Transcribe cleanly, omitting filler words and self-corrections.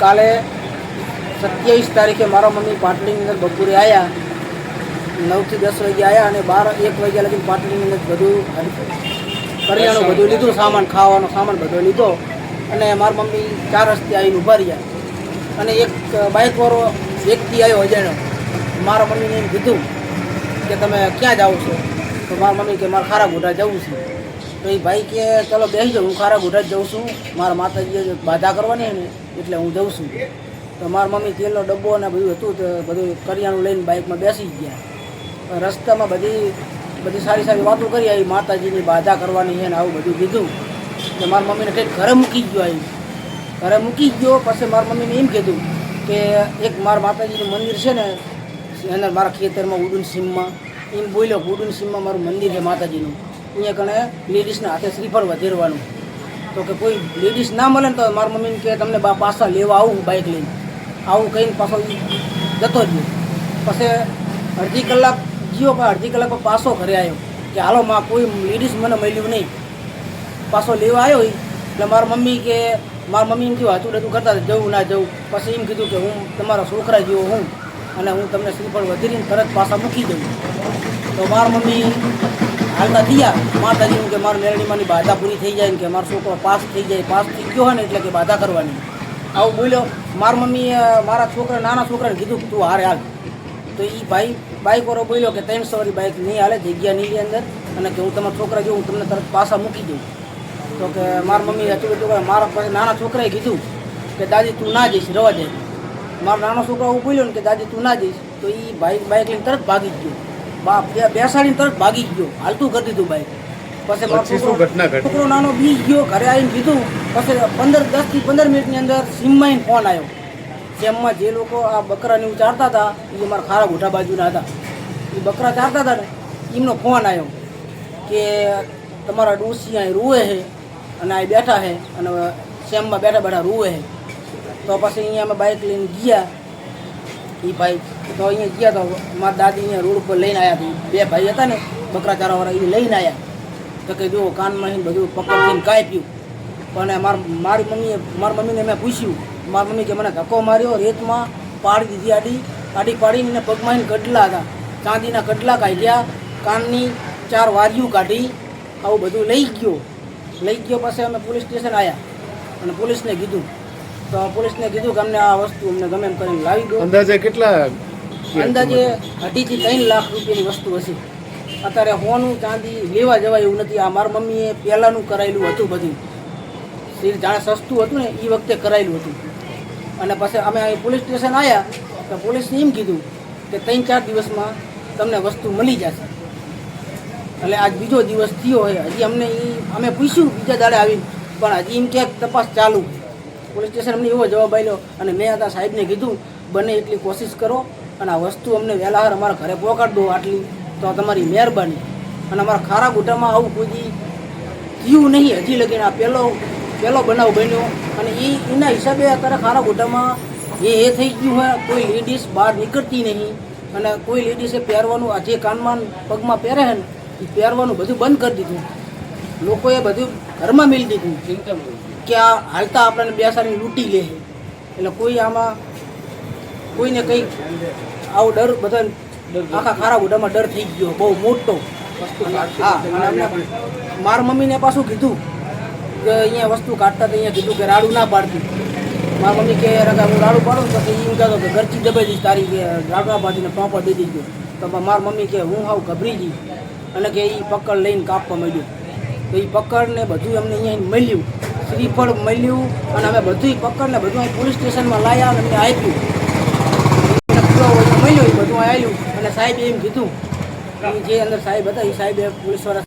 કાલે 27 તારીખે મારા મમ્મી પાટલીની અંદર બપોરે આવ્યા, 9 થી 10 વાગે આવ્યા અને 12 1 વાગ્યા લગી પાટલીની અંદર બધું કરિયાણું બધું લીધું, સામાન ખાવાનો સામાન બધો લીધો અને મારા મમ્મી 4 રસ્તે આવીને ઊભા રહ્યા અને એક બાઇકવાળો વ્યક્તિ આવ્યો અજાણ્યો. મારા મમ્મીને એમ કીધું કે તમે ક્યાં જાઓ છો? તો મારા મમ્મી કે મારે ખારાગોઢા જવું છે. તો એ ભાઈ કે ચલો બેસી જાઉં, હું ખારાગોઢા જ જાઉં છું, મારા માતાજીએ બાધા કરવાની ને એટલે હું જાઉં છું. તો મારા મમ્મી તેલનો ડબ્બો અને બધું હતું તો બધું કરિયાણું લઈને બાઇકમાં બેસી ગયા. રસ્તામાં બધી સારી વાતો કરી, આવી માતાજીની બાધા કરવાની છે ને આવું બધું કીધું. તો મારા મમ્મીને કંઈક ઘરે મૂકી ગયો, આવી ઘરે મૂકી ગયો. પછી મારા મમ્મીને એમ કીધું કે એક મારા માતાજીનું મંદિર છે ને અંદર મારા ખેતરમાં ઉડુન સીમમાં, એમ બોલ્યો ઉડુન સીમમાં મારું મંદિર છે માતાજીનું, અહીંયા કણે લેડીઝના હાથે શ્રીફળ વધેરવાનું. તો કે કોઈ લેડીઝ ના મળે ને તો મારા મમ્મીને કે તમને પાછા લેવા આવું બાઇક લઈને આવું કહીને પાછો જતો રહ્યો. પછી અડધી કલાક ગયો, પણ અડધી કલાક પાછો ઘરે આવ્યો કે હાલો માં કોઈ લેડીઝ મને મળ્યું નહીં. પાછો લેવા આવ્યો એટલે મારા મમ્મી એમ થયું હાથું ડતું કરતા જવું ના જવું. પછી એમ કીધું કે હું તમારા છોકરા જેવો હું અને હું તમને શ્રીફળ વધેરીને તરત પાછા મૂકી દઉં. તો મારા મમ્મી હાલતા થયા માતાજીનું કે મારા મેરણીમાંની બાધા પૂરી થઈ જાય ને કે મારો છોકરો પાસ થઈ જાય, પાસ થઈ ગયો હોય ને એટલે કે બાધા કરવાની આવું બોલ્યો. મારા મમ્મીએ મારા નાના છોકરાને કીધું કે તું હારે હાલ. તો એ ભાઈ બાઇકવાળો બોલ્યો કે 300 વાળી બાઇક નહીં હાલે, જગ્યા નહીં અંદર અને કે હું તમારા છોકરા જેવું હું તમને તરત પાછા મૂકી દઉં. તો કે મારા મમ્મી હતું મારા પાસે નાના છોકરાએ કીધું કે દાદી તું ના જઈશ, રવા જાય. મારો નાનો છોકરો એવું બોલ્યો ને કે દાદી તું ના જઈશ. તો એ બાઇક લઈને તરત ભાગી જ ગયો, બેસાડીને તરત ભાગી ગયો, હાલતું કરી દીધું બાઇક. પછી મારો છોકરો નાનો બી ગયો, ઘરે આવીને કીધું. પછી 10 થી 15 મિનિટની અંદર સીમમાં ફોન આવ્યો. સીમમાં જે લોકો આ બકરાને ચારતા હતા એ મારા ખારાગોઢા બાજુના હતા, એ બકરા ચારતા હતા ને એમનો ફોન આવ્યો કે તમારા ડોસી અહીં રૂવે છે અને અહીં બેઠા છે અને શેમમાં બેઠા રૂવે છે. તો પછી અહીંયા અમે બાઇક લઈને ગયા. એ ભાઈ તો અહીંયા ગયા તો મારા દાદી અહીંયા રોડ ઉપર લઈને આવ્યા હતા. 2 ભાઈ હતા ને બકરા ચારાવાળા એ લઈને આવ્યા. તો કે જો કાનમાં બધું પકડીને કાપ્યું. પણ મારી મમ્મીને મેં પૂછ્યું, મારી મમ્મી કે મને ધક્કો માર્યો, રેતમાં પાડી દીધી, આડી પાડીને પગમાં કડલા હતા, ચાંદીના કડલા કાઢ્યા, કાનની 4 વારીઓ કાઢી, આવું બધું લઈ ગયો. પછી અમે પોલીસ સ્ટેશન આવ્યા અને પોલીસને કીધું. તો પોલીસને કીધું કે અમને આ વસ્તુ અમને ગમે એમ કરીને લાવી દો. અંદાજે કેટલા? અંદાજે 2.5 થી 3 લાખ રૂપિયાની વસ્તુ હશે. અત્યારે હોનું ચાંદી લેવા જવાય એવું નથી. આ મારા મમ્મીએ પહેલાંનું કરાયેલું હતું, બધું જાણે સસ્તું હતું ને એ વખતે કરાયેલું હતું. અને પછી અમે અહીં પોલીસ સ્ટેશન આવ્યા તો પોલીસને એમ કીધું કે 3-4 દિવસમાં તમને વસ્તુ મળી જશે. એટલે આજ બીજો દિવસ થયો હોય, હજી અમે પૂછ્યું બીજા દાડે આવીને, પણ હજી એમ ક્યાંક તપાસ ચાલુ. પોલીસ સ્ટેશન અમને એવો જવાબ આવ્યો અને મેં હતા સાહેબને કીધું બને એટલી કોશિશ કરો અને આ વસ્તુ અમને વહેલા અમારા ઘરે પહોંચાડી દો, આટલી તો તમારી મહેરબાની. અને અમારા ખારાગોઢામાં આવું કોઈ થયું નહીં હજી લગીને. આ પહેલો બનાવ બન્યો અને એના હિસાબે અત્યારે ખારાગોઢામાં એ થઈ ગયું હોય, કોઈ લેડીઝ બહાર નીકળતી નહીં અને કોઈ લેડીઝે પહેરવાનું આ જે કાનમાં પગમાં પહેરે છે ને એ પહેરવાનું બધું બંધ કરી દીધું. લોકોએ બધું ઘરમાં મેળી દીધું કે આ હાલતા આપણને બેસાડીને લૂંટી લે. એટલે કોઈને કંઈક આવો ડર બધા આખા ખારાગોઢામાં ડર થઈ ગયો બહુ મોટો. હા, અને અમને મારા મમ્મીને પાછું કીધું કે અહીંયા વસ્તુ કાઢતા તો અહીંયા કીધું કે રાડું ના પાડતું. મારા મમ્મી કે હું રાડું પાડું તો એમ કહેતો કે ઘરથી દબાઈ દઈશ તારી, કે રાડું ના પાડીને પાપા દઈ દીધું. તો મારા મમ્મી કે હું હાવ ગભરી ગઈ અને કે એ પકડ લઈને કાપવા માંડ્યું. તો એ પકડને બધું અમને અહીંયા મળ્યું, શ્રીફળ મળ્યું અને અમે બધું પકડને બધું અહીં પોલીસ સ્ટેશનમાં લાવ્યા અને અમને આપ્યું. મળ્યું એ બધું આવ્યું અને સાહેબે એમ કીધું જે અંદર સાહેબ હતા એ સાહેબે પોલીસવાળા